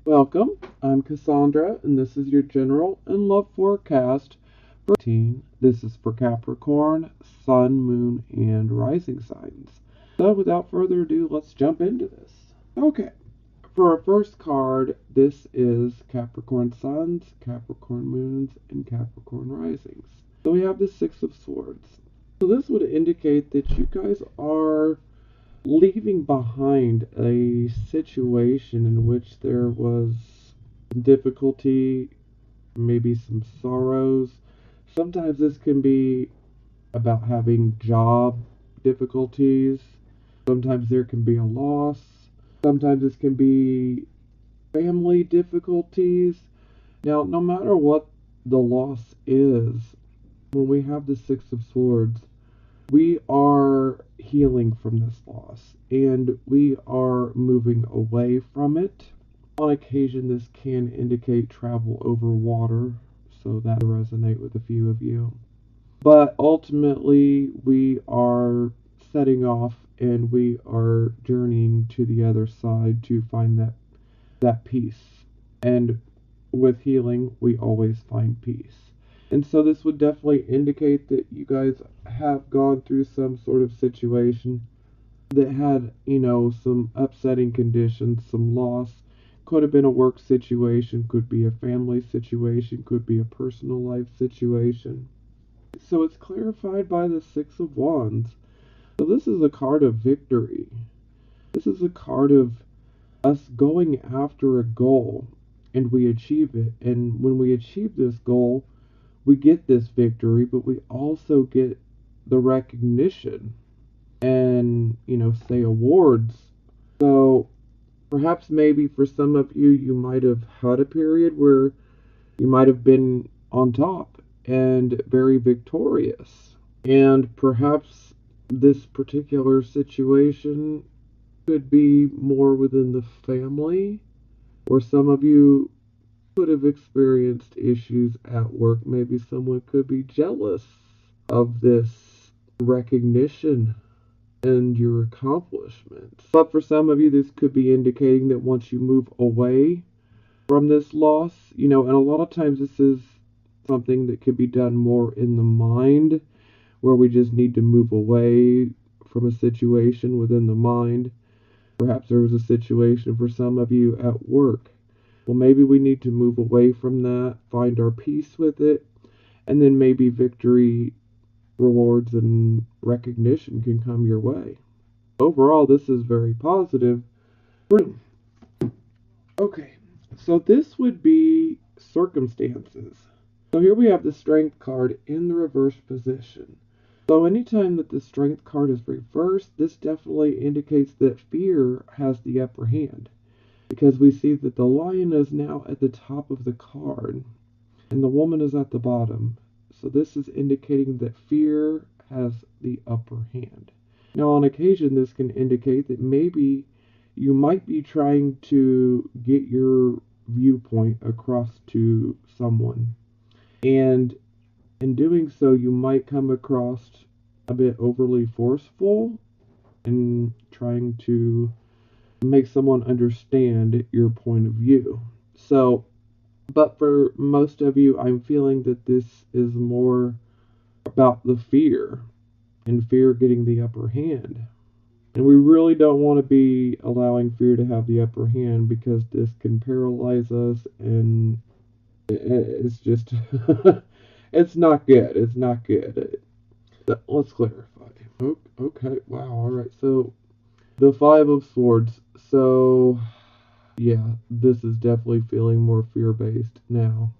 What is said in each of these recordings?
Welcome, I'm Cassandra, and this is your general and love forecast for 18. This is for Capricorn, Sun, Moon, and Rising signs. So, without further ado, let's jump into this. Okay, for our first card, this is Capricorn Suns, Capricorn Moons, and Capricorn Risings. So, we have the Six of Swords. So, this would indicate that you guys are leaving behind a situation in which there was difficulty, maybe some sorrows. Sometimes this can be about having job difficulties. Sometimes there can be a loss. Sometimes this can be family difficulties. Now, no matter what the loss is, when we have the Six of Swords, we are healing from this loss and we are moving away from it. On occasion, this can indicate travel over water, so that will resonate with a few of you. But ultimately, we are setting off and we are journeying to the other side to find that peace. And with healing, we always find peace. And so this would definitely indicate that you guys have gone through some sort of situation that had, some upsetting conditions, some loss. Could have been a work situation, could be a family situation, could be a personal life situation. So it's clarified by the Six of Wands. So this is a card of victory. This is a card of us going after a goal and we achieve it. And when we achieve this goal, we get this victory, but we also get the recognition and, say awards. So perhaps maybe for some of you, you might have had a period where you might have been on top and very victorious. And perhaps this particular situation could be more within the family, or some of you could have experienced issues at work. Maybe someone could be jealous of this recognition and your accomplishments. But for some of you, this could be indicating that once you move away from this loss, and a lot of times this is something that could be done more in the mind, where we just need to move away from a situation within the mind. Perhaps there was a situation for some of you at work. Well, maybe we need to move away from that, find our peace with it, and then maybe victory, rewards, and recognition can come your way. Overall, this is very positive. Okay, so this would be circumstances. So here we have the Strength card in the reverse position. So anytime that the Strength card is reversed, this definitely indicates that fear has the upper hand. Because we see that the lion is now at the top of the card and the woman is at the bottom. So this is indicating that fear has the upper hand. Now, on occasion, this can indicate that maybe you might be trying to get your viewpoint across to someone. And in doing so, you might come across a bit overly forceful in trying to make someone understand your point of view. So, but for most of you, I'm feeling that this is more about the fear and fear getting the upper hand. And we really don't want to be allowing fear to have the upper hand because this can paralyze us and it's just, it's not good. It's not good. Let's clarify. Okay, wow, alright. So, the Five of Swords. So, yeah, this is definitely feeling more fear-based now.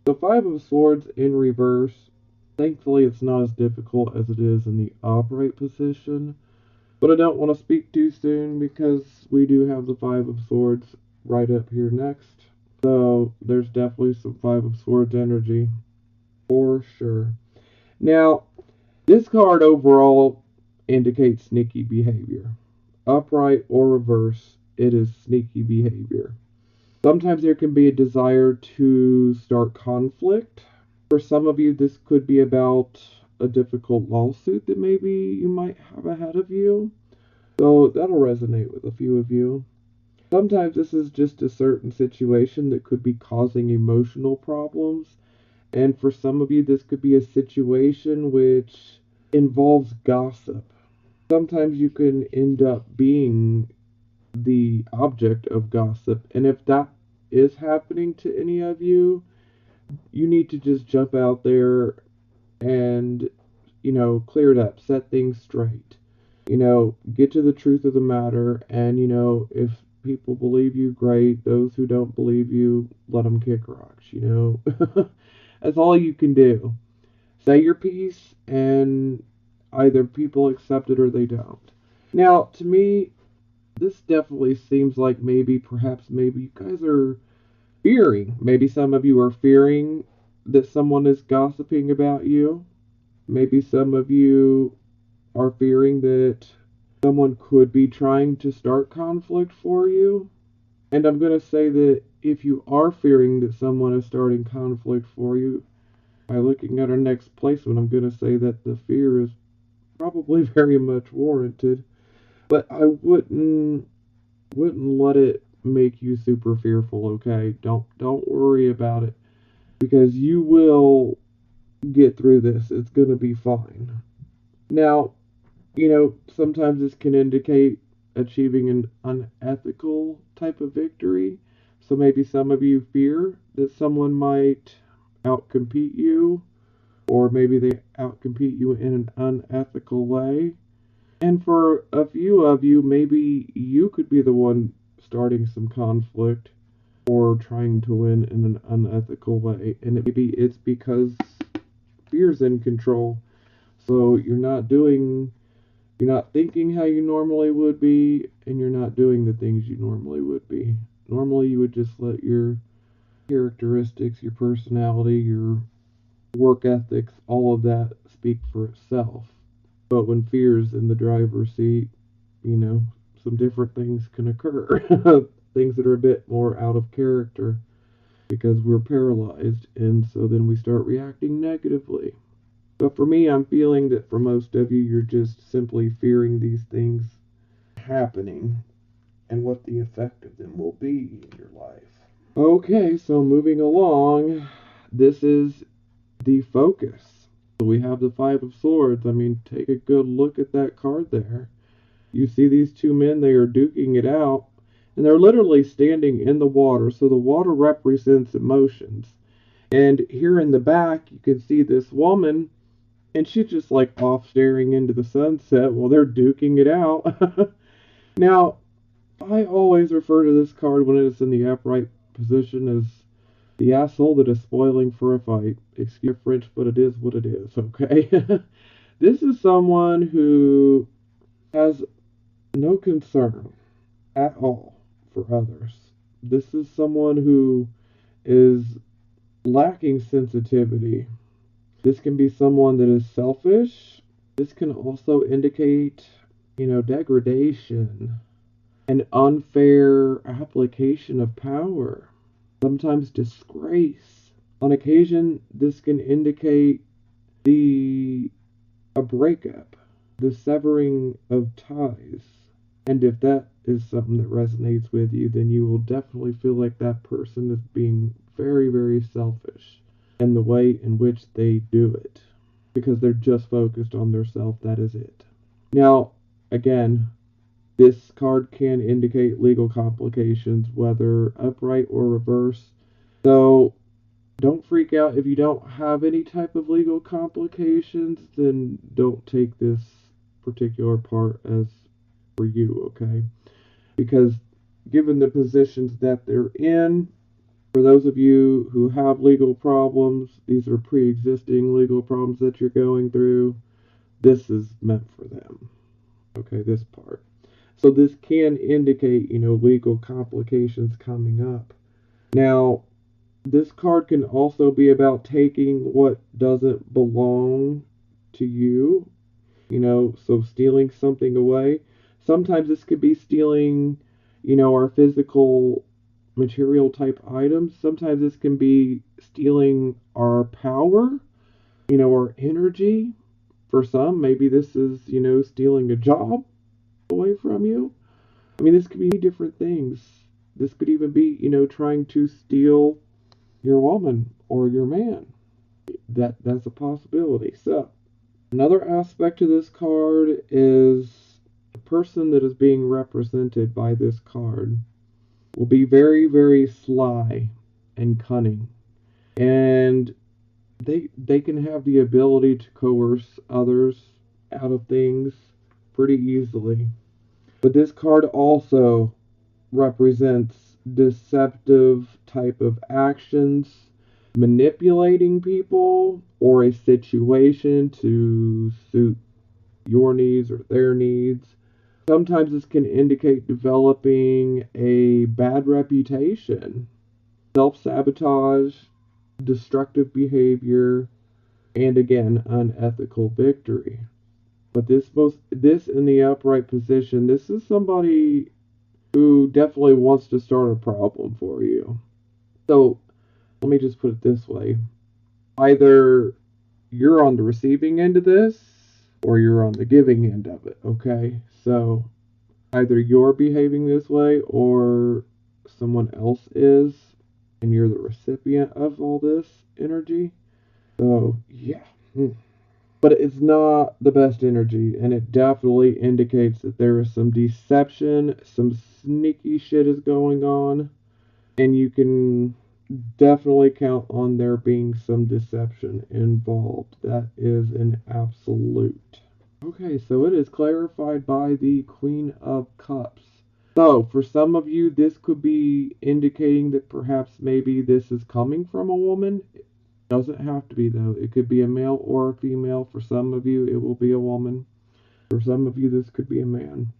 The Five of Swords in reverse. Thankfully, it's not as difficult as it is in the upright position. But I don't want to speak too soon because we do have the Five of Swords right up here next. So, there's definitely some Five of Swords energy. For sure. Now, this card overall indicates sneaky behavior. Upright or reverse, it is sneaky behavior. Sometimes there can be a desire to start conflict. For some of you, this could be about a difficult lawsuit that maybe you might have ahead of you. So that'll resonate with a few of you. Sometimes this is just a certain situation that could be causing emotional problems. And for some of you, this could be a situation which involves gossip. Sometimes you can end up being the object of gossip. And if that is happening to any of you, you need to just jump out there and, clear it up, set things straight. Get to the truth of the matter. And, if people believe you, great. Those who don't believe you, let them kick rocks. That's all you can do. Say your piece, and either people accept it or they don't. Now, to me, this definitely seems like maybe you guys are fearing. Maybe some of you are fearing that someone is gossiping about you. Maybe some of you are fearing that someone could be trying to start conflict for you. And I'm going to say that if you are fearing that someone is starting conflict for you, by looking at our next placement, I'm going to say that the fear is probably very much warranted. But I wouldn't let it make you super fearful, okay? Don't worry about it because you will get through this. It's going to be fine. Now, sometimes this can indicate achieving an unethical type of victory. So maybe some of you fear that someone might outcompete you, or maybe they outcompete you in an unethical way. And for a few of you, maybe you could be the one starting some conflict or trying to win in an unethical way. And maybe it's because fear's in control. So you're not thinking how you normally would be, and you're not doing the things you normally would be. Normally, you would just let your characteristics, your personality, your work ethics, all of that speak for itself. But when fear's in the driver's seat, you know, some different things can occur. Things that are a bit more out of character because we're paralyzed, and so then we start reacting negatively. But for me, I'm feeling that for most of you, you're just simply fearing these things happening and what the effect of them will be in your life. Okay, so moving along, this is the focus. So we have the Five of Swords. I mean, take a good look at that card there. You see these two men, they are duking it out, and they're literally standing in the water. So the water represents emotions. And here in the back, you can see this woman, and she's just like off staring into the sunset while they're duking it out. Now, I always refer to this card when it is in the upright position as the asshole that is spoiling for a fight. Excuse French, but it is what it is, okay? This is someone who has no concern at all for others. This is someone who is lacking sensitivity. This can be someone that is selfish. This can also indicate, degradation, an unfair application of power, sometimes disgrace. On occasion, this can indicate the a breakup, the severing of ties. And if that is something that resonates with you, then you will definitely feel like that person is being very, very selfish in the way in which they do it. Because they're just focused on their self, that is it. Now, again, this card can indicate legal complications, whether upright or reverse. So don't freak out if you don't have any type of legal complications, then don't take this particular part as for you, okay? Because given the positions that they're in, for those of you who have legal problems, these are pre-existing legal problems that you're going through, this is meant for them. Okay, this part. So this can indicate, legal complications coming up. Now, this card can also be about taking what doesn't belong to you, so stealing something away. Sometimes this could be stealing, our physical material type items. Sometimes this can be stealing our power, our energy. For some, maybe this is, stealing a job away from you. I mean, this could be different things. This could even be, trying to steal your woman or your man. That's a possibility. So, another aspect of this card is the person that is being represented by this card will be very, very sly and cunning. And they can have the ability to coerce others out of things pretty easily. But this card also represents deceptive type of actions, manipulating people or a situation to suit your needs or their needs. Sometimes this can indicate developing a bad reputation, self sabotage, destructive behavior, and again, unethical victory. But this in the upright position, this is somebody who definitely wants to start a problem for you. So let me just put it this way. Either you're on the receiving end of this or you're on the giving end of it, okay? So either you're behaving this way or someone else is, and you're the recipient of all this energy. So, yeah. But it's not the best energy, and it definitely indicates that there is some deception, some sneaky shit is going on, and you can definitely count on there being some deception involved. That is an absolute. Okay, so it is clarified by the Queen of Cups. So, for some of you, this could be indicating that perhaps maybe this is coming from a woman. It doesn't have to be, though. It could be a male or a female. For some of you, it will be a woman. For some of you, this could be a man.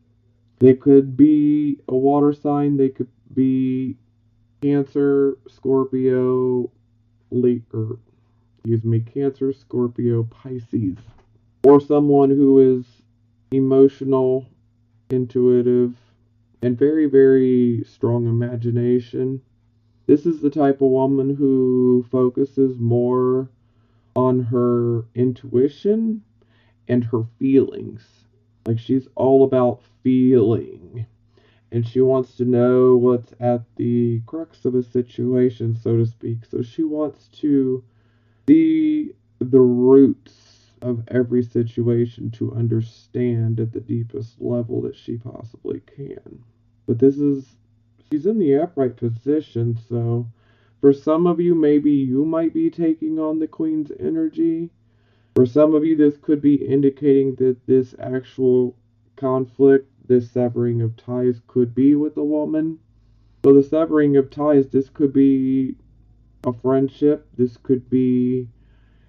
They could be a water sign. They could be Cancer, Scorpio, Cancer, Scorpio, Pisces. Or someone who is emotional, intuitive, and very, very strong imagination. This is the type of woman who focuses more on her intuition and her feelings. Like she's all about feeling. And she wants to know what's at the crux of a situation, so to speak. So she wants to see the roots of every situation to understand at the deepest level that she possibly can. But she's in the upright position, so for some of you, maybe you might be taking on the Queen's energy. For some of you, this could be indicating that this actual conflict, this severing of ties, could be with a woman. So the severing of ties, this could be a friendship, this could be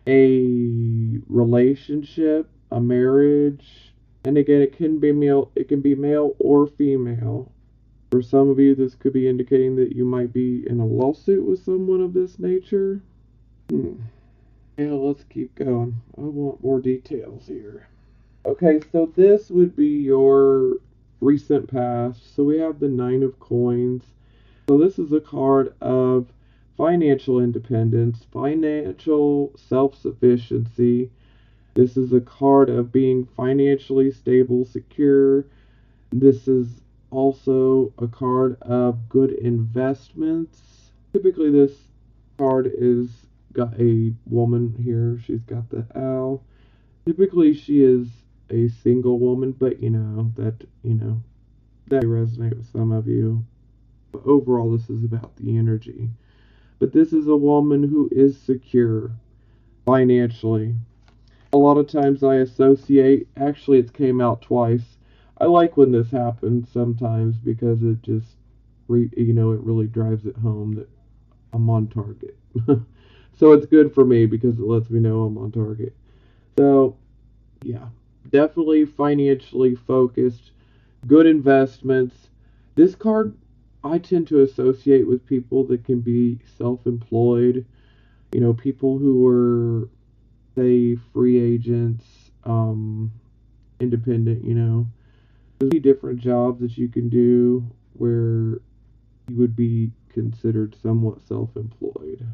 a relationship, a marriage, and again, it can be male or female. For some of you, this could be indicating that you might be in a lawsuit with someone of this nature. Yeah, let's keep going. I want more details here. Okay, so this would be your recent past. So we have the Nine of Coins. So this is a card of financial independence, financial self-sufficiency. This is a card of being financially stable, secure. This is also a card of good investments. Typically this card is got a woman here. She's got the owl. Typically she is a single woman, but that may resonate with some of you. But overall this is about the energy. But this is a woman who is secure financially. A lot of times I associate, actually it's came out twice. I like when this happens sometimes because it just, it really drives it home that I'm on target. So it's good for me because it lets me know I'm on target. So, yeah, definitely financially focused, good investments. This card I tend to associate with people that can be self-employed, people who are, say, free agents, independent, There's many different jobs that you can do where you would be considered somewhat self-employed.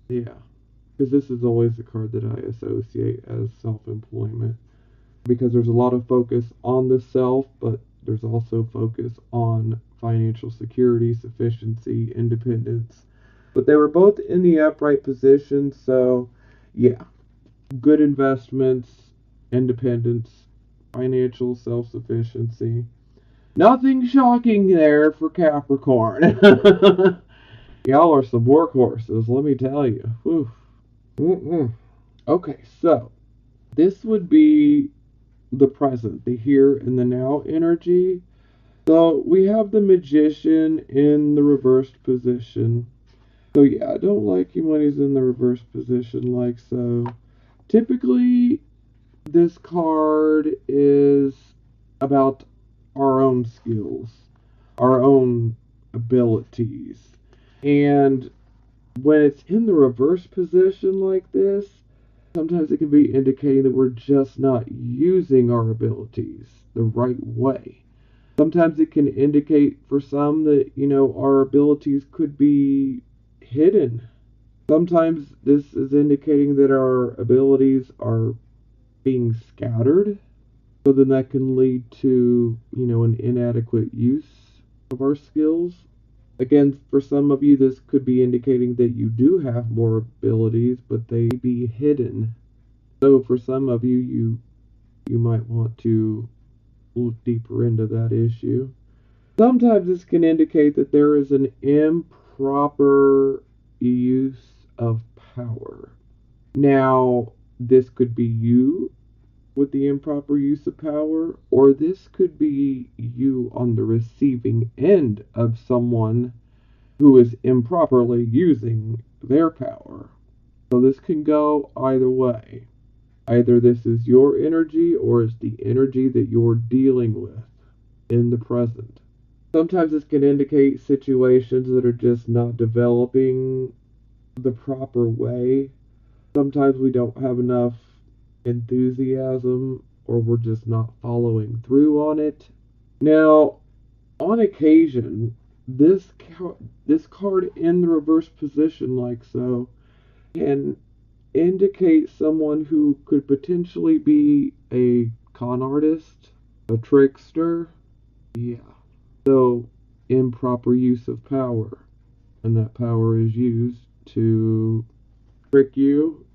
Yeah, because this is always the card that I associate as self-employment because there's a lot of focus on the self, but There's also focus on financial security, sufficiency, independence. But they were both in the upright position, so yeah, good investments, independence, financial self sufficiency. Nothing shocking there for Capricorn. Y'all are some workhorses, let me tell you. Whew. Mm-mm. Okay, so this would be the present, the here and the now energy. So we have the magician in the reversed position. So yeah, I don't like him when he's in the reversed position like so. Typically, this card is about our own skills, our own abilities. And when it's in the reverse position like this, sometimes it can be indicating that we're just not using our abilities the right way. Sometimes it can indicate for some that, our abilities could be hidden. Sometimes this is indicating that our abilities are being scattered. So then that can lead to, an inadequate use of our skills. Again, for some of you, this could be indicating that you do have more abilities, but they be hidden. So for some of you, you might want to look deeper into that issue. Sometimes this can indicate that there is an improper use of power. Now, this could be you with the improper use of power, or this could be you on the receiving end of someone who is improperly using their power. So this can go either way. Either this is your energy or it's the energy that you're dealing with in the present. Sometimes this can indicate situations that are just not developing the proper way. Sometimes we don't have enough enthusiasm or we're just not following through on it. Now, on occasion, this card in the reverse position like so can indicate someone who could potentially be a con artist, a trickster. Yeah. So, improper use of power. And that power is used to trick you,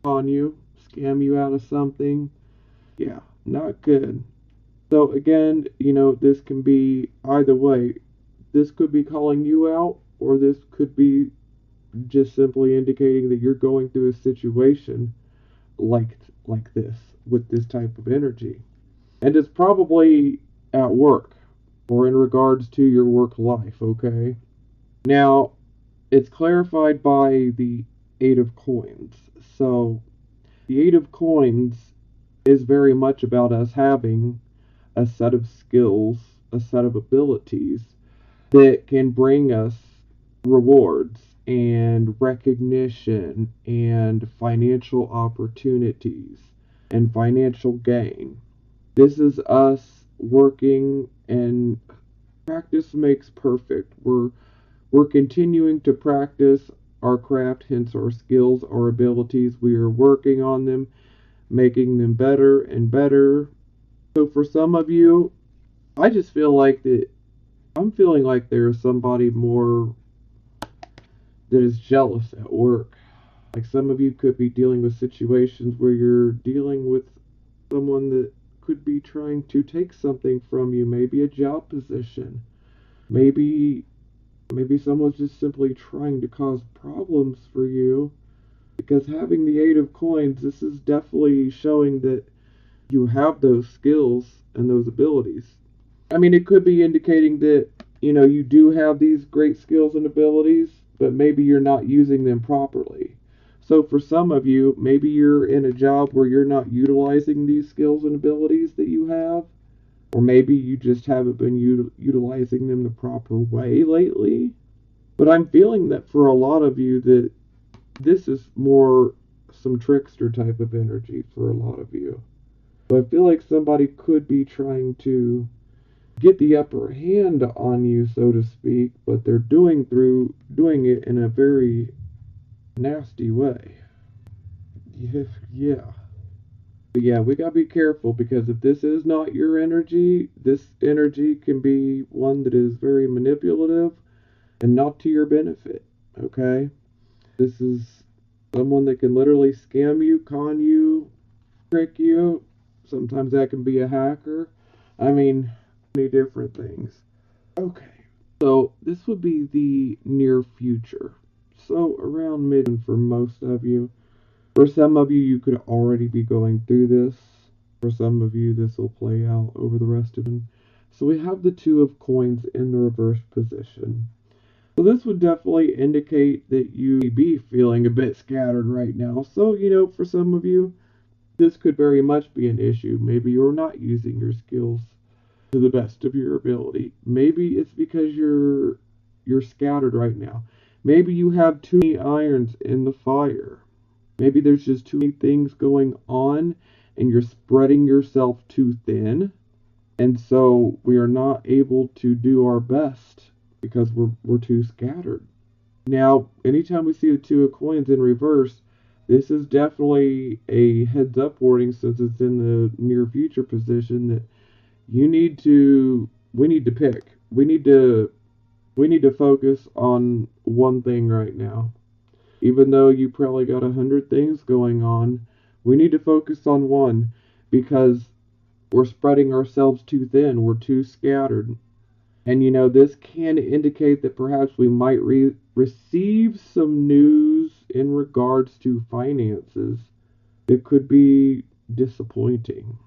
con you, scam you out of something. Yeah, not good. So, again, this can be either way. This could be calling you out, or this could be just simply indicating that you're going through a situation like this with this type of energy. And it's probably at work or in regards to your work life, okay? Now, it's clarified by the Eight of Coins. So, the Eight of Coins is very much about us having a set of skills, a set of abilities that can bring us rewards and recognition and financial opportunities and financial gain. This is us working, and practice makes perfect. We're continuing to practice our craft, hence our skills, our abilities. We are working on them, making them better and better. So for some of you, I just feel like that I'm feeling like there's somebody more that is jealous at work. Like some of you could be dealing with situations where you're dealing with someone that could be trying to take something from you, maybe a job position. Maybe someone's just simply trying to cause problems for you, because having the Eight of Coins, this is definitely showing that you have those skills and those abilities. I mean, it could be indicating that, you do have these great skills and abilities, but maybe you're not using them properly. So for some of you, maybe you're in a job where you're not utilizing these skills and abilities that you have, or maybe you just haven't been utilizing them the proper way lately. But I'm feeling that for a lot of you that this is more some trickster type of energy for a lot of you. So I feel like somebody could be trying to get the upper hand on you, so to speak, but they're doing it in a very nasty way. Yeah. But yeah, we gotta be careful because if this is not your energy, this energy can be one that is very manipulative and not to your benefit. Okay? This is someone that can literally scam you, con you, trick you. Sometimes that can be a hacker. I mean, many different things. Okay. So this would be the near future. So around mid for most of you. For some of you, you could already be going through this. For some of you, this will play out over the rest of it. So we have the Two of Coins in the reverse position. So this would definitely indicate that you may be feeling a bit scattered right now. So, for some of you, this could very much be an issue. Maybe you're not using your skills to the best of your ability. Maybe it's because you're scattered right now. Maybe you have too many irons in the fire. Maybe there's just too many things going on and you're spreading yourself too thin. And so we are not able to do our best because we're too scattered. Now, anytime we see the Two of Coins in reverse, this is definitely a heads up warning since it's in the near future position that we need to pick. We need to focus on one thing right now. Even though you probably got 100 things going on, we need to focus on one because we're spreading ourselves too thin. We're too scattered. And this can indicate that perhaps we might receive some news in regards to finances. It could be disappointing.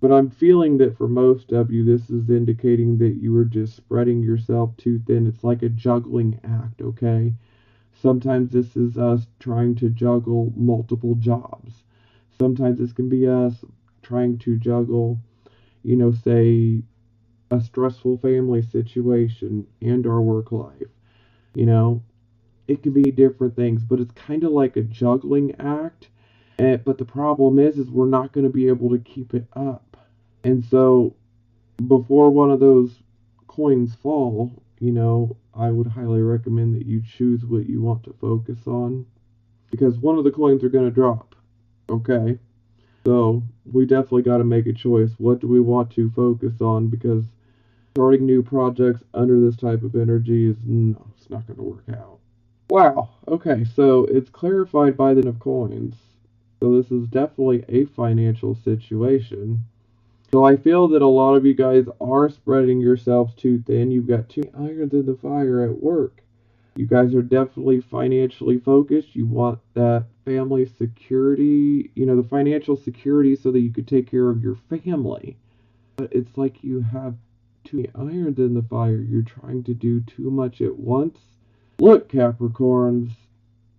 But I'm feeling that for most of you, this is indicating that you are just spreading yourself too thin. It's like a juggling act, okay? Sometimes this is us trying to juggle multiple jobs. Sometimes this can be us trying to juggle, say, a stressful family situation and our work life. You know, it can be different things, but it's kind of like a juggling act. But the problem is we're not going to be able to keep it up. And so before one of those coins fall, I would highly recommend that you choose what you want to focus on because one of the coins are going to drop. Okay? So we definitely got to make a choice. What do we want to focus on? Because starting new projects under this type of energy is no, it's not going to work out. Wow. Okay, so it's clarified by the Ten of Coins. So this is definitely a financial situation. So I feel that a lot of you guys are spreading yourselves too thin. You've got too many irons in the fire at work. You guys are definitely financially focused. You want that family security, the financial security so that you could take care of your family. But it's like you have too many irons in the fire. You're trying to do too much at once. Look, Capricorns,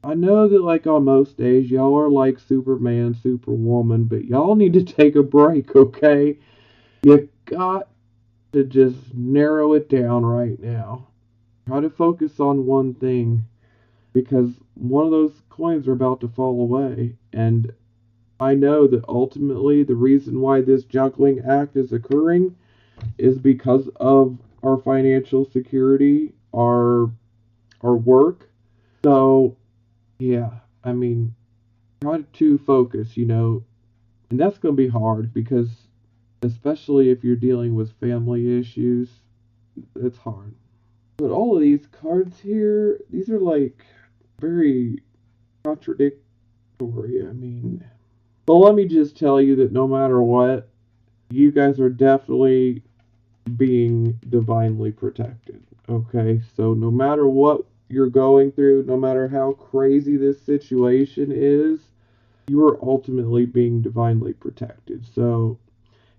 I know that like on most days y'all are like Superman, Superwoman, but y'all need to take a break, okay? You got to just narrow it down right now. Try to focus on one thing because one of those coins are about to fall away. And I know that ultimately the reason why this juggling act is occurring is because of our financial security, our work. So yeah, I mean, try to focus, and that's going to be hard because especially if you're dealing with family issues, it's hard. But all of these cards here, these are like very contradictory. I mean, but let me just tell you that no matter what, you guys are definitely being divinely protected. Okay, so no matter what you're going through, no matter how crazy this situation is, you are ultimately being divinely protected. So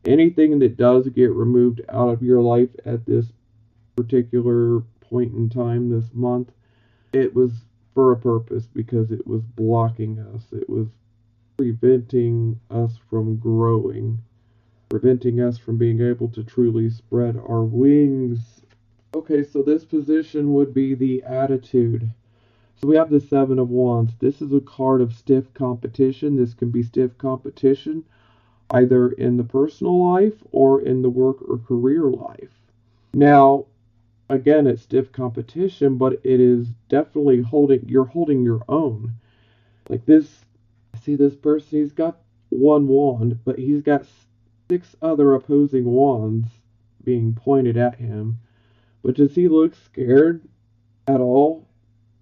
anything that does get removed out of your life at this particular point in time this month, it was for a purpose because it was blocking us. It was preventing us from growing, preventing us from being able to truly spread our wings. Okay, so this position would be the attitude. So we have the Seven of Wands. This is a card of stiff competition. This can be stiff competition either in the personal life or in the work or career life. Now, again, it's stiff competition, but it is definitely you're holding your own. Like this, I see this person, he's got one wand, but he's got 6 other opposing wands being pointed at him. But does he look scared at all?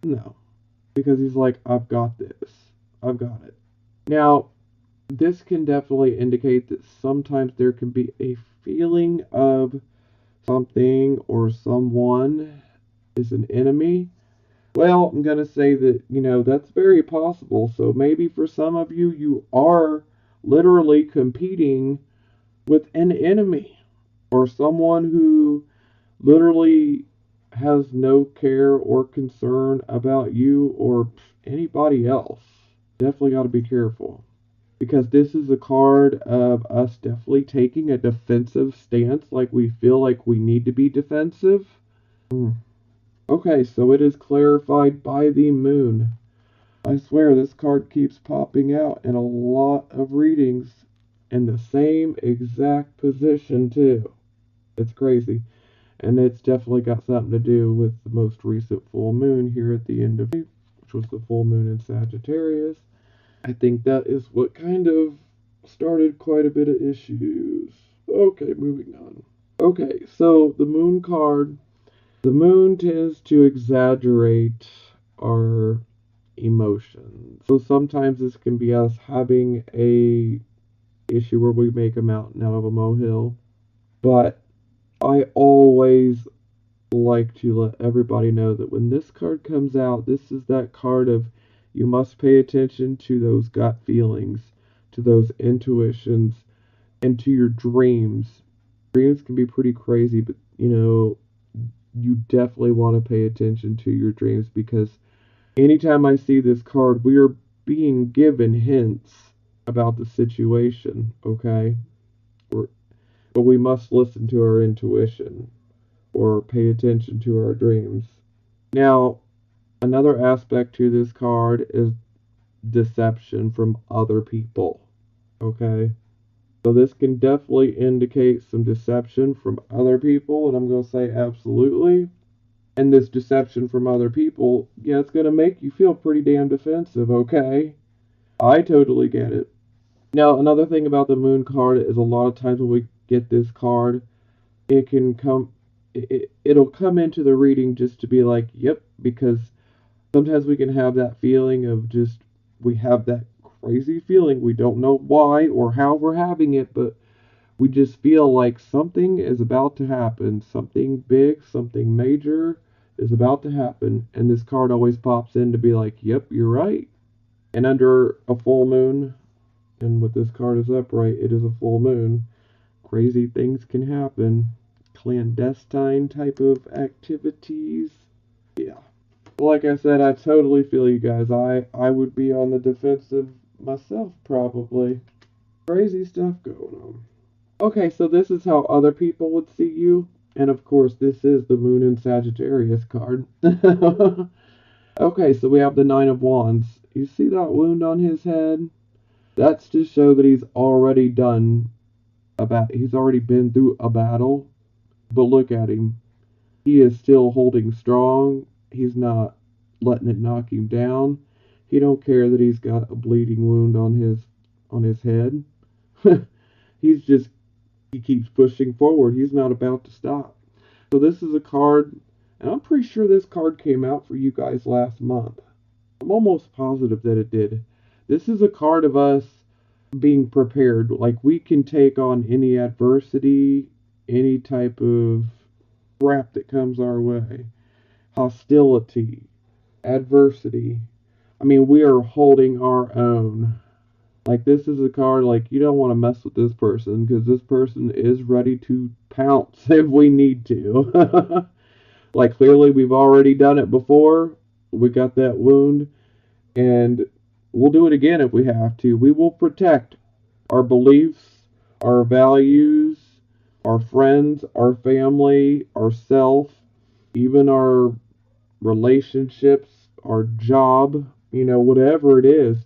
No. Because he's like, I've got this. I've got it. Now, this can definitely indicate that sometimes there can be a feeling of something or someone is an enemy. Well, I'm going to say that, that's very possible. So maybe for some of you, you are literally competing with an enemy or someone who literally has no care or concern about you or anybody else. Definitely got to be careful because this is a card of us definitely taking a defensive stance, like we feel like we need to be defensive. Okay, so it is clarified by the moon. I swear this card keeps popping out in a lot of readings in the same exact position too. It's crazy. And it's definitely got something to do with the most recent full moon here at the end of May, which was the full moon in Sagittarius. I think that is what kind of started quite a bit of issues. Okay, moving on. Okay, so the moon card. The moon tends to exaggerate our emotions. So sometimes this can be us having a issue where we make a mountain out of a molehill. But I always like to let everybody know that when this card comes out, this is that card of you must pay attention to those gut feelings, to those intuitions, and to your dreams. Dreams can be pretty crazy, but you definitely want to pay attention to your dreams because anytime I see this card, we are being given hints about the situation, okay? But we must listen to our intuition or pay attention to our dreams. Now, another aspect to this card is deception from other people. Okay? So this can definitely indicate some deception from other people, and I'm going to say absolutely. And this deception from other people, yeah, it's going to make you feel pretty damn defensive, okay? I totally get it. Now, another thing about the moon card is a lot of times when we get this card, it can come it'll come into the reading just to be like, yep, because sometimes we can have that feeling of just we have that crazy feeling. We don't know why or how we're having it, but we just feel like something is about to happen. Something big, something major is about to happen. And this card always pops in to be like, yep, you're right. And under a full moon, and with this card is upright, it is a full moon. Crazy things can happen. Clandestine type of activities. Yeah. Like I said, I totally feel you guys. I would be on the defensive myself, probably. Crazy stuff going on. Okay, so this is how other people would see you. And of course, this is the Moon in Sagittarius card. Okay, so we have the Nine of Wands. You see that wound on his head? That's to show that he's already he's already been through a battle. But look at him. He is still holding strong. He's not letting it knock him down. He don't care that he's got a bleeding wound on his head. He keeps pushing forward. He's not about to stop. So this is a card, and I'm pretty sure this card came out for you guys last month. I'm almost positive that it did. This is a card of us being prepared. Like we can take on any adversity, any type of crap that comes our way. Hostility, adversity. I mean, we are holding our own. Like, this is a card, like, you don't want to mess with this person because this person is ready to pounce if we need to. Like, clearly, we've already done it before. We got that wound, and we'll do it again if we have to. We will protect our beliefs, our values, our friends, our family, ourself, even our relationships, our job, whatever it is.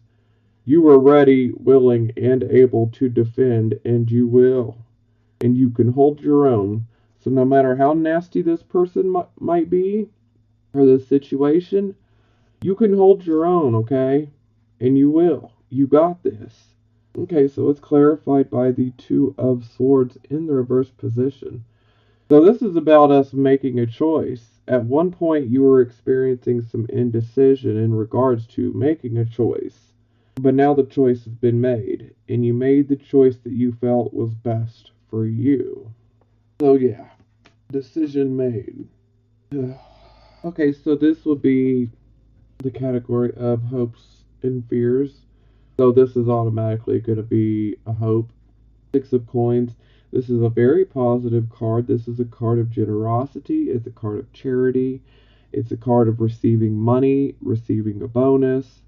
You are ready, willing, and able to defend, and you will. And you can hold your own. So no matter how nasty this person might be, or this situation, you can hold your own, okay? And you will. You got this. Okay, so it's clarified by the Two of Swords in the reverse position. So this is about us making a choice. At one point, you were experiencing some indecision in regards to making a choice. But now the choice has been made, and you made the choice that you felt was best for you. So yeah, decision made. Okay, so this will be the category of hopes and fears. So this is automatically going to be a hope. Six of Coins. This is a very positive card. This is a card of generosity. It's a card of charity. It's a card of receiving money, receiving a bonus,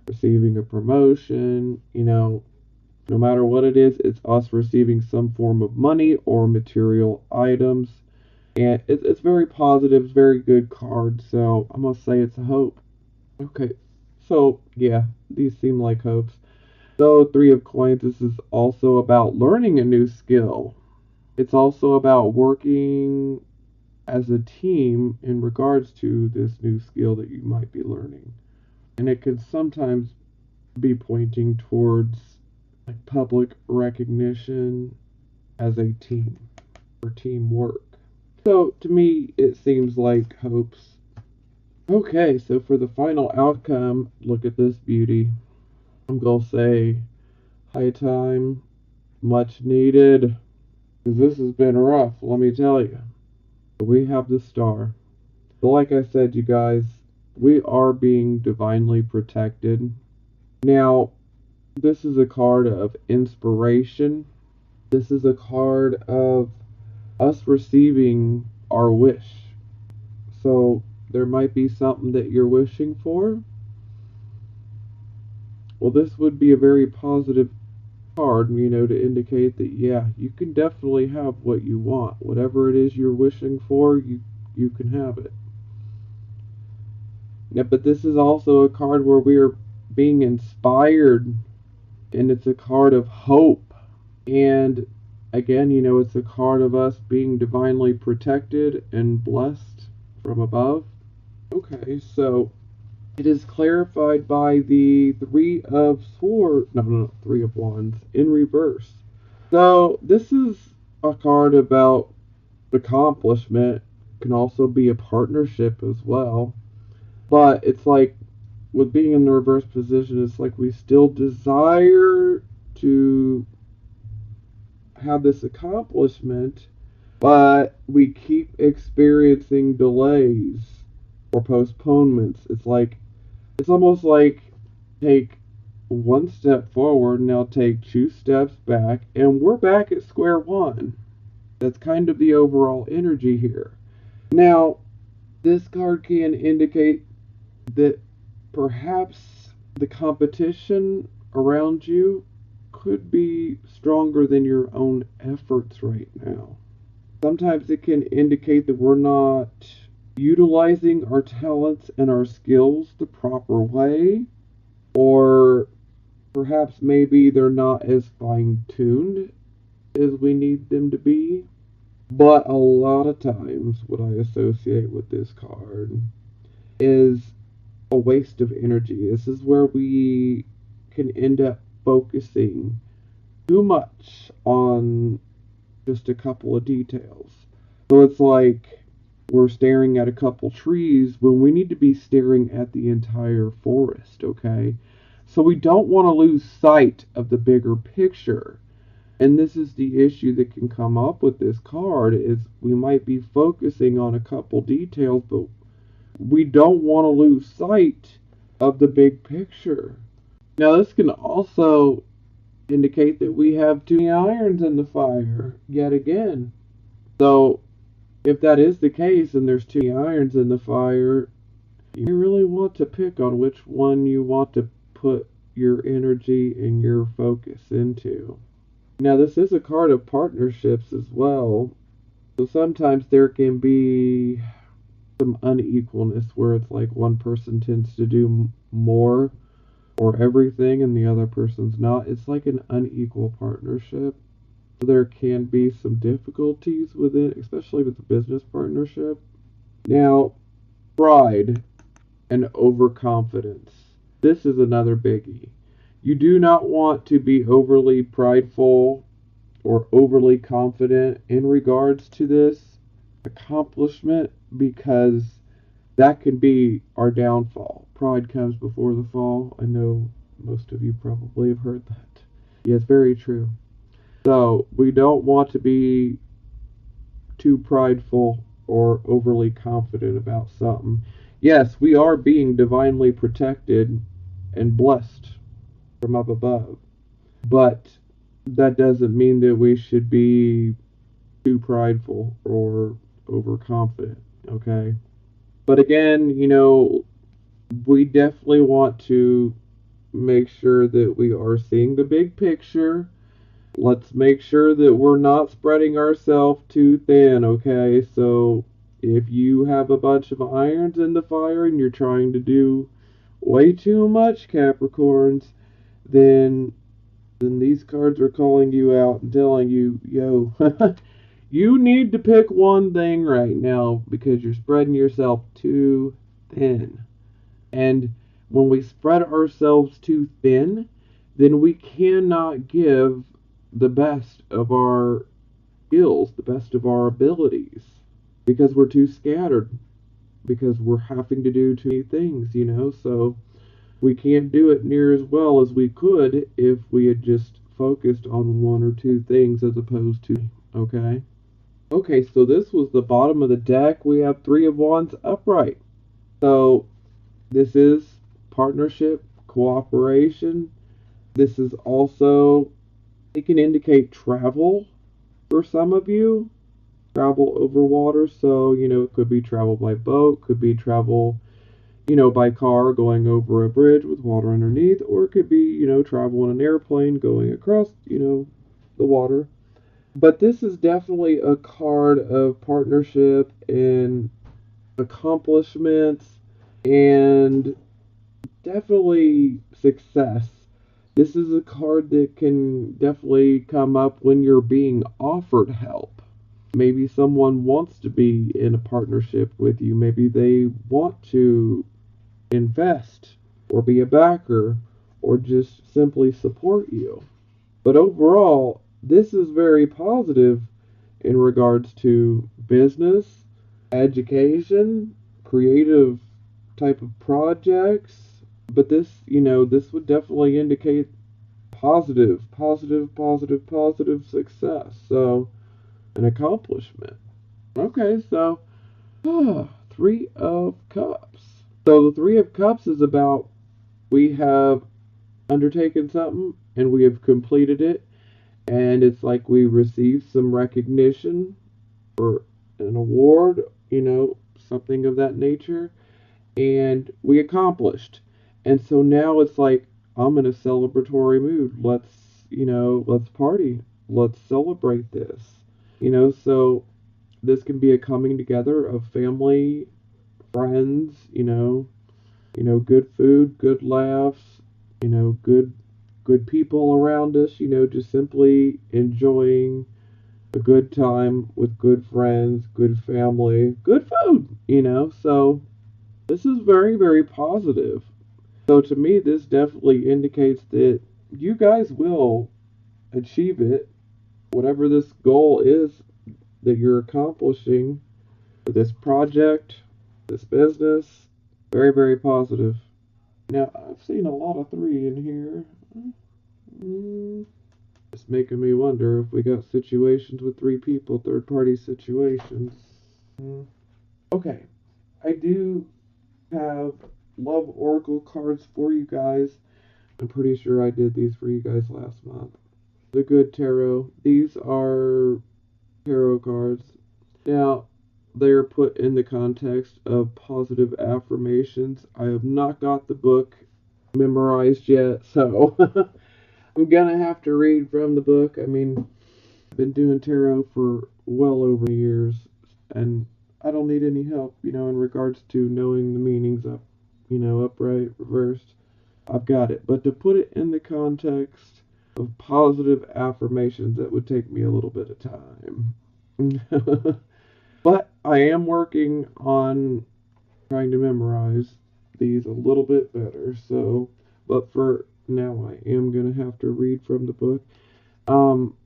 receiving a promotion. No matter what it is, it's us receiving some form of money or material items. And it's very positive, it's a very good card. So I'm going to say it's a hope. Okay, so yeah, these seem like hopes. So, Three of Coins, this is also about learning a new skill. It's also about working as a team in regards to this new skill that you might be learning. And it can sometimes be pointing towards like public recognition as a team or teamwork. So, to me, it seems like hopes. Okay, so for the final outcome, look at this beauty. I'm going to say high time, much needed. Because this has been rough, let me tell you. We have the star. But like I said, you guys, we are being divinely protected. Now, this is a card of inspiration. This is a card of us receiving our wish. So, there might be something that you're wishing for. Well, this would be a very positive card, to indicate that yeah, you can definitely have what you want. Whatever it is you're wishing for, you can have it. Yeah, but this is also a card where we are being inspired, and it's a card of hope. And again, it's a card of us being divinely protected and blessed from above. Okay, so it is clarified by the Three of Swords, no, Three of Wands in reverse. So this is a card about accomplishment. Can also be a partnership as well. But it's like with being in the reverse position, it's like we still desire to have this accomplishment, but we keep experiencing delays or postponements. It's almost like take one step forward, now take two steps back, and we're back at square one. That's kind of the overall energy here. Now, this card can indicate that perhaps the competition around you could be stronger than your own efforts right now. Sometimes it can indicate that we're not utilizing our talents and our skills the proper way, or perhaps maybe they're not as fine tuned as we need them to be. But a lot of times, what I associate with this card is a waste of energy. This is where we can end up focusing too much on just a couple of details. So it's like we're staring at a couple trees when we need to be staring at the entire forest, okay? So we don't want to lose sight of the bigger picture. And this is the issue that can come up with this card is we might be focusing on a couple details, but we don't want to lose sight of the big picture. Now, this can also indicate that we have too many irons in the fire yet again. So, if that is the case and there's too many irons in the fire, you really want to pick on which one you want to put your energy and your focus into. Now, this is a card of partnerships as well. So sometimes there can be some unequalness where it's like one person tends to do more or everything and the other person's not. It's like an unequal partnership. So there can be some difficulties with it, especially with the business partnership. Now, pride and overconfidence. This is another biggie. You do not want to be overly prideful or overly confident in regards to this accomplishment, because that can be our downfall. Pride comes before the fall. I know most of you probably have heard that. Yes, very true. So we don't want to be too prideful or overly confident about something. Yes, we are being divinely protected and blessed from up above, but that doesn't mean that we should be too prideful or overconfident, okay? But again, we definitely want to make sure that we are seeing the big picture. Let's make sure that we're not spreading ourselves too thin, okay? So if you have a bunch of irons in the fire and you're trying to do way too much, Capricorns, then these cards are calling you out and telling you, yo, you need to pick one thing right now because you're spreading yourself too thin. And when we spread ourselves too thin, then we cannot give the best of our skills, the best of our abilities, because we're too scattered, because we're having to do too many things. So we can't do it near as well as we could if we had just focused on one or two things as opposed to, okay? Okay, so this was the bottom of the deck. We have Three of Wands upright. So this is partnership, cooperation. This is also, it can indicate travel for some of you, travel over water. So, it could be travel by boat, could be travel, by car going over a bridge with water underneath, or it could be, travel in an airplane going across, the water. But this is definitely a card of partnership and accomplishments and definitely success. This is a card that can definitely come up when you're being offered help. Maybe someone wants to be in a partnership with you. Maybe they want to invest or be a backer or just simply support you. But overall, this is very positive in regards to business, education, creative type of projects. But this would definitely indicate positive, positive, positive, positive success. So, an accomplishment. Okay, so, Three of Cups. So, the Three of Cups is about we have undertaken something and we have completed it, and it's like we received some recognition or an award, something of that nature, and we accomplished. And so now it's like I'm in a celebratory mood. Let's party. Let's celebrate this. So this can be a coming together of family, friends, good food, good laughs, good people around us, just simply enjoying a good time with good friends, good family, good food. So this is very, very positive. So to me, this definitely indicates that you guys will achieve it, whatever this goal is that you're accomplishing for this project, this business. Very, very positive. Now, I've seen a lot of three in here. It's making me wonder if we got situations with three people, third party situations. Okay, I do have love oracle cards for you guys. I'm pretty sure I did these for you guys last month. The Good Tarot. These are tarot cards. Now, they are put in the context of positive affirmations. I have not got the book memorized yet, so I'm gonna have to read from the book. I mean, I've been doing tarot for well over years, and I don't need any help, in regards to knowing the meanings of, upright, reversed. I've got it. But to put it in the context of positive affirmations, that would take me a little bit of time. But I am working on trying to memorize these a little bit better. So but for now I am going to have to read from the book. Um,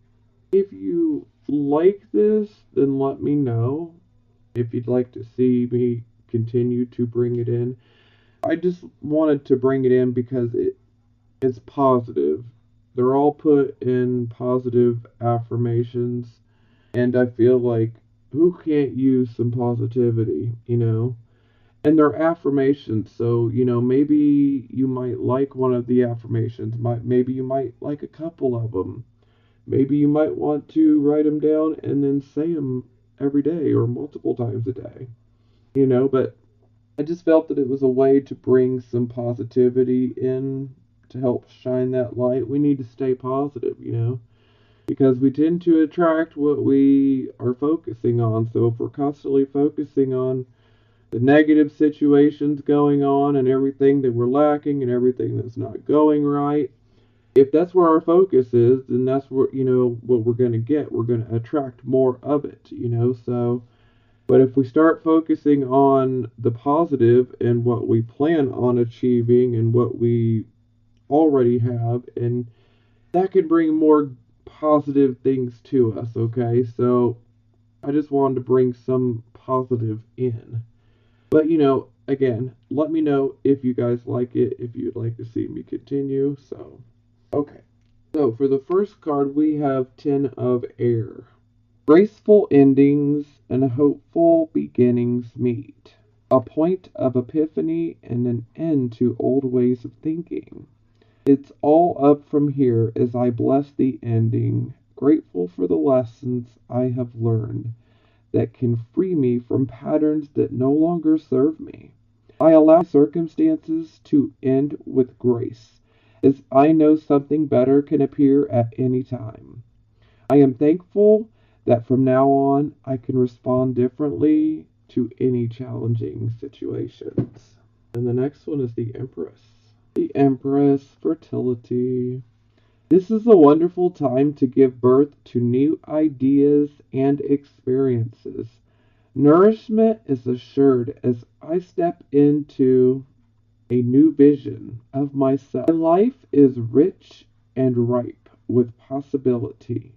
if you like this, then let me know if you'd like to see me continue to bring it in. I just wanted to bring it in because it's positive. They're all put in positive affirmations, and I feel like who can't use some positivity, you know? And they're affirmations, so maybe you might like one of the affirmations. Maybe you might like a couple of them. Maybe you might want to write them down and then say them every day or multiple times a day. But I just felt that it was a way to bring some positivity in to help shine that light. We need to stay positive, because we tend to attract what we are focusing on. So if we're constantly focusing on the negative situations going on and everything that we're lacking and everything that's not going right, if that's where our focus is, then that's what we're going to get. We're going to attract more of it. So but if we start focusing on the positive and what we plan on achieving and what we already have, and that can bring more positive things to us, okay? So I just wanted to bring some positive in. But, again, let me know if you guys like it, if you'd like to see me continue. So, okay. So for the first card, we have Ten of Air. Graceful endings and hopeful beginnings meet. A point of epiphany and an end to old ways of thinking. It's all up from here as I bless the ending, grateful for the lessons I have learned that can free me from patterns that no longer serve me. I allow circumstances to end with grace, as I know something better can appear at any time. I am thankful that from now on I can respond differently to any challenging situations. And the next one is the Empress. The Empress, fertility. This is a wonderful time to give birth to new ideas and experiences. Nourishment is assured as I step into a new vision of myself. My life is rich and ripe with possibility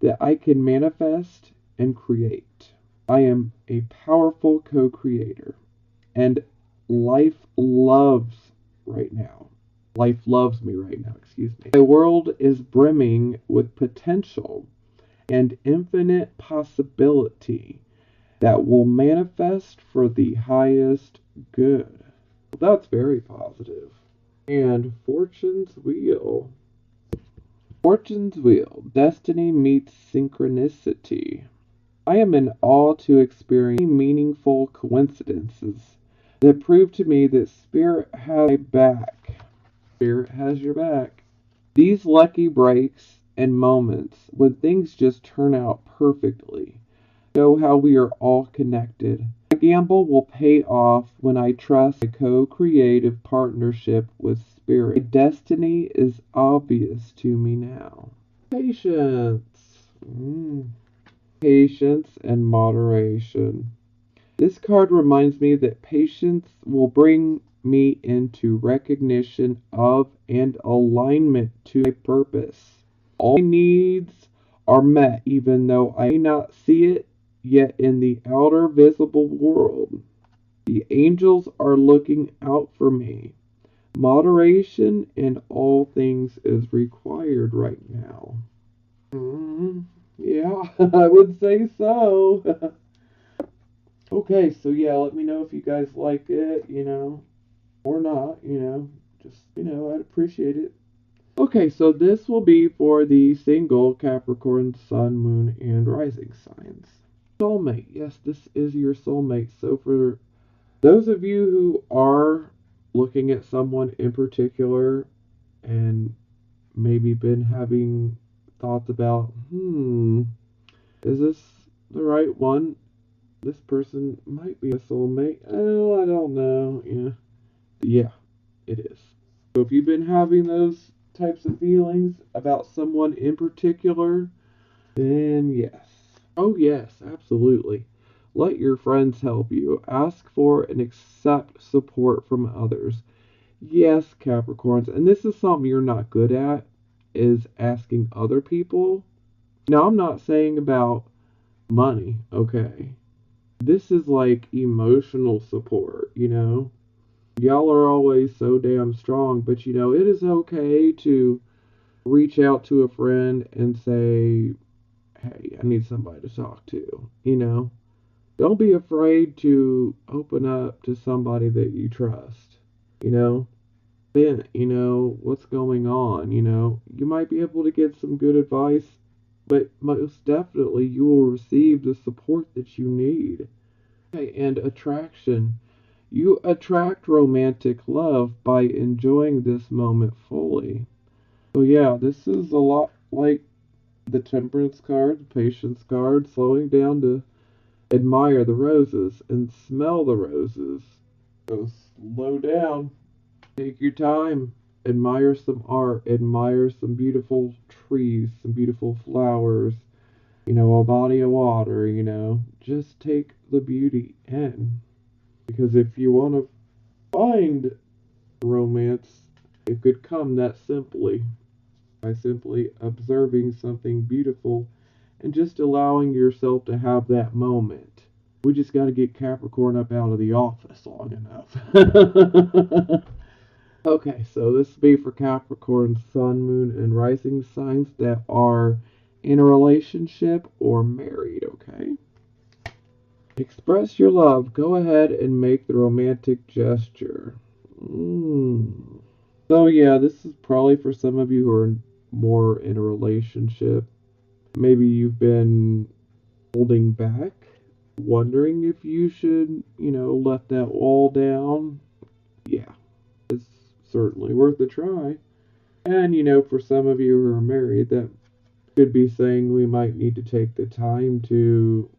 that I can manifest and create. I am a powerful co creator, and life loves right now. Life loves me right now, excuse me. My world is brimming with potential and infinite possibility that will manifest for the highest good. That's very positive. And Fortune's Wheel. Fortune's Wheel. Destiny meets synchronicity. I am in awe to experience meaningful coincidences that prove to me that Spirit has my back. Spirit has your back. These lucky breaks and moments when things just turn out perfectly show how we are all connected. My gamble will pay off when I trust a co-creative partnership with Spirit. My destiny is obvious to me now. Patience. Patience and moderation. This card reminds me that patience will bring me into recognition of and alignment to my purpose. All my needs are met even though I may not see it yet in the outer visible world. The angels are looking out for me. Moderation in all things is required right now. Yeah, I would say so. Okay, so yeah, let me know if you guys like it, or not, just, I'd appreciate it. Okay, so this will be for the single Capricorn, Sun, Moon, and Rising signs. Soulmate, yes, this is your soulmate. So for those of you who are looking at someone in particular and maybe been having thoughts about, is this the right one? This person might be a soulmate. Oh, I don't know. Yeah, it is. So if you've been having those types of feelings about someone in particular, then yes. Oh, yes, absolutely. Let your friends help you. Ask for and accept support from others. Yes, Capricorns, and this is something you're not good at, is asking other people. Now, I'm not saying about money, okay? This is like emotional support, you know? Y'all are always so damn strong, but it is okay to reach out to a friend and say, hey, I need somebody to talk to, you know? Don't be afraid to open up to somebody that you trust, you know? Then, what's going on, You might be able to get some good advice, but most definitely you will receive the support that you need. Okay, and attraction. You attract romantic love by enjoying this moment fully. So, yeah, this is a lot like the temperance card, the patience card, slowing down to admire the roses and smell the roses. So, slow down, take your time, admire some art, admire some beautiful trees, some beautiful flowers, a body of water, Just take the beauty in. Because if you want to find romance, it could come that simply by simply observing something beautiful and just allowing yourself to have that moment. We just got to get Capricorn up out of the office long enough. Okay, so this will be for Capricorn, Sun, Moon, and Rising signs that are in a relationship or married, okay? Express your love. Go ahead and make the romantic gesture. So, yeah, this is probably for some of you who are more in a relationship. Maybe you've been holding back, wondering if you should, let that wall down. Yeah, it's certainly worth a try. And, for some of you who are married, that could be saying we might need to take the time to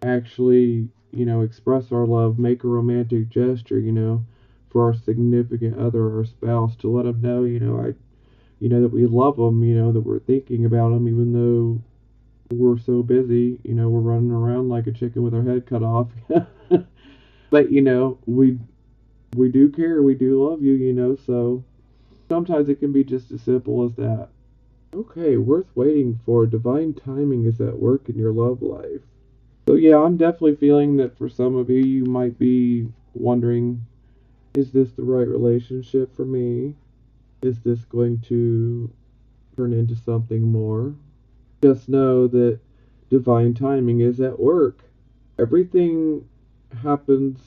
actually, express our love, make a romantic gesture, for our significant other or spouse to let them know, that we love them, that we're thinking about them, even though we're so busy, we're running around like a chicken with our head cut off. But, we do care, we do love you, so sometimes it can be just as simple as that. Okay, worth waiting for. Divine timing is at work in your love life. So, yeah, I'm definitely feeling that for some of you, you might be wondering, is this the right relationship for me? Is this going to turn into something more? Just know that divine timing is at work. Everything happens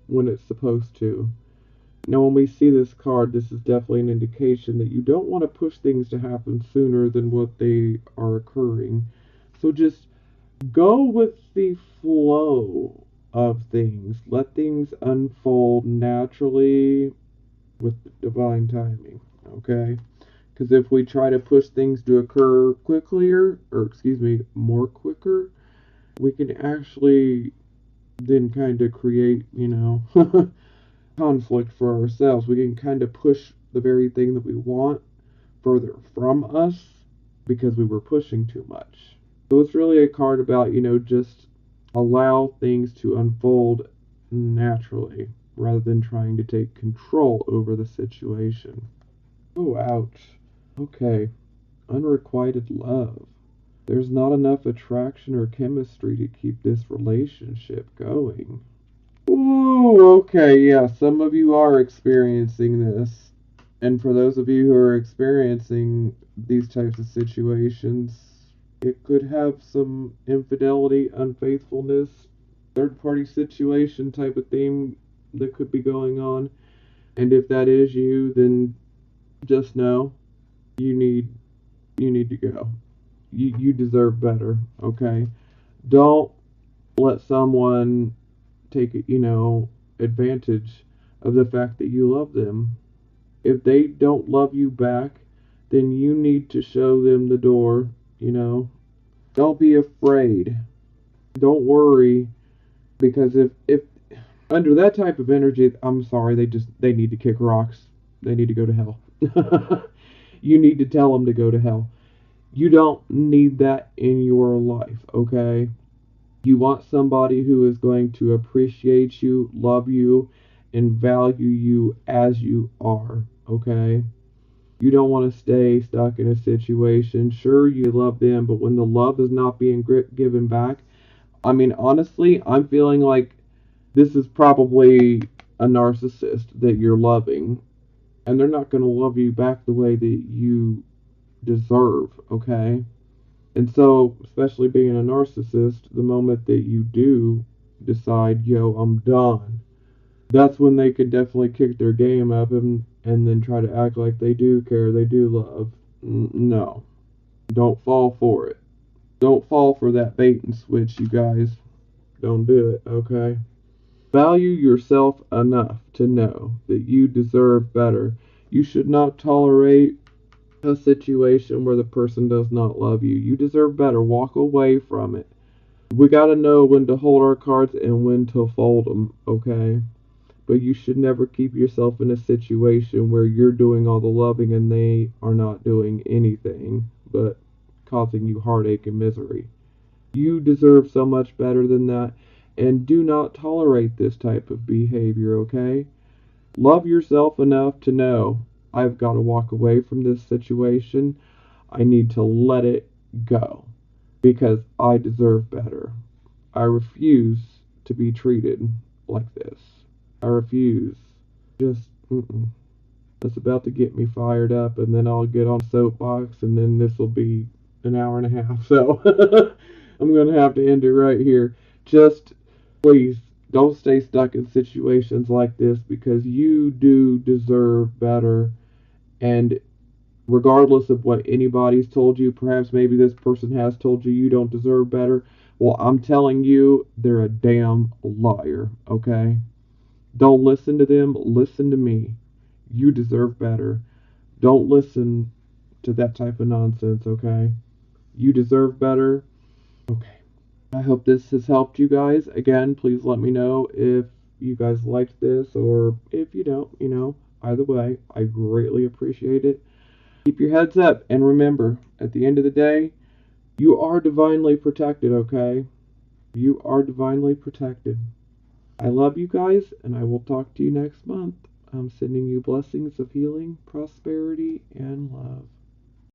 when it's supposed to. Now, when we see this card, this is definitely an indication that you don't want to push things to happen sooner than what they are occurring. So just go with the flow of things. Let things unfold naturally with divine timing, okay? Because if we try to push things to occur quicker, or excuse me, more quicker, we can actually then kind of create, conflict for ourselves. We can kind of push the very thing that we want further from us because we were pushing too much. So it's really a card about, just allow things to unfold naturally rather than trying to take control over the situation. Oh, ouch. Okay. Unrequited love. There's not enough attraction or chemistry to keep this relationship going. Ooh, okay, yeah, some of you are experiencing this. And for those of you who are experiencing these types of situations, it could have some infidelity, unfaithfulness, third party situation type of theme that could be going on. And if that is you, then just know you need you need to go. You deserve better, okay? Don't let someone take, advantage of the fact that you love them. If they don't love you back, then you need to show them the door, you know. Don't be afraid. Don't worry because if under that type of energy, I'm sorry, they need to kick rocks. They need to go to hell. You need to tell them to go to hell. You don't need that in your life, okay? You want somebody who is going to appreciate you, love you, and value you as you are, okay? You don't want to stay stuck in a situation. Sure, you love them, but when the love is not being given back, I mean, honestly, I'm feeling like this is probably a narcissist that you're loving, and they're not going to love you back the way that you deserve, okay? And so, especially being a narcissist, the moment that you do decide, yo, I'm done, that's when they could definitely kick their game up and then try to act like they do care, they do love. No, don't fall for it. Don't fall for that bait and switch, you guys. Don't do it, okay? Value yourself enough to know that you deserve better. You should not tolerate a situation where the person does not love you. You deserve better. Walk away from it. We got to know when to hold our cards and when to fold them, okay? But you should never keep yourself in a situation where you're doing all the loving and they are not doing anything but causing you heartache and misery. You deserve so much better than that, and do not tolerate this type of behavior, okay? Love yourself enough to know I've got to walk away from this situation. I need to let it go because I deserve better. I refuse to be treated like this. I refuse. Just, That's about to get me fired up, and then I'll get on a soapbox, and then this will be an hour and a half. So I'm going to have to end it right here. Just please don't stay stuck in situations like this because you do deserve better. And regardless of what anybody's told you, perhaps maybe this person has told you you don't deserve better. Well, I'm telling you, they're a damn liar, okay? Don't listen to them, listen to me. You deserve better. Don't listen to that type of nonsense, okay? You deserve better. Okay. I hope this has helped you guys. Again, please let me know if you guys liked this or if you don't, Either way, I greatly appreciate it. Keep your heads up and remember, at the end of the day, you are divinely protected, okay? You are divinely protected. I love you guys, and I will talk to you next month. I'm sending you blessings of healing, prosperity, and love.